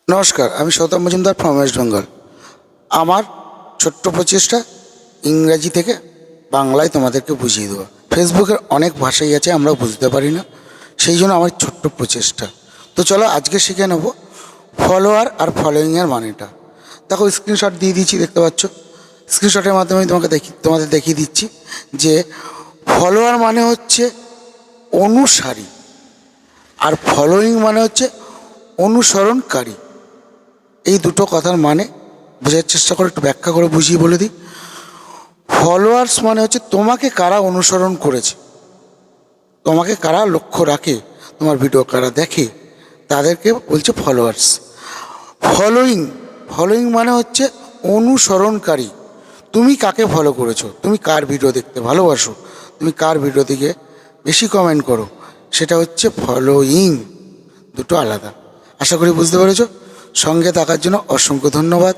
নমস্কার, আমি Soutam Majumdar from West Bengal. আমার ছোট্ট প্রচেষ্টা ইংরাজি থেকে বাংলায় তোমাদেরকে বুঝিয়ে দেওয়া। ফেসবুকের অনেক ভাষাই আছে, আমরা বুঝতে পারি না, সেই জন্য আমার ছোট্ট প্রচেষ্টা। তো চলো আজকে শিখে নেব ফলোয়ার আর ফলোয়িংয়ের মানেটা। দেখো, স্ক্রিনশট দিয়ে দিচ্ছি, দেখতে পাচ্ছ। স্ক্রিনশটের মাধ্যমে আমি তোমাদের দেখিয়ে দিচ্ছি যে ফলোয়ার মানে হচ্ছে অনুসারী, আর ফলোয়িং মানে হচ্ছে অনুসরণকারী। এই দুটো কথার মানে বোঝার চেষ্টা করে একটু ব্যাখ্যা করে বুঝিয়ে বলে দিই। ফলোয়ার্স মানে হচ্ছে তোমাকে কারা অনুসরণ করেছে, তোমাকে কারা লক্ষ্য রাখে, তোমার ভিডিও কারা দেখে, তাদেরকে বলছে ফলোয়ার্স। ফলোয়িং ফলোয়িং মানে হচ্ছে অনুসরণকারী। তুমি কাকে ফলো করেছো, তুমি কার ভিডিও দেখতে ভালোবাসো, তুমি কার ভিডিও দিকে বেশি কমেন্ট করো, সেটা হচ্ছে ফলোয়িং। দুটো আলাদা। আশা করি বুঝতে পেরেছো। সঙ্গে থাকার জন্য অসংখ্য ধন্যবাদ।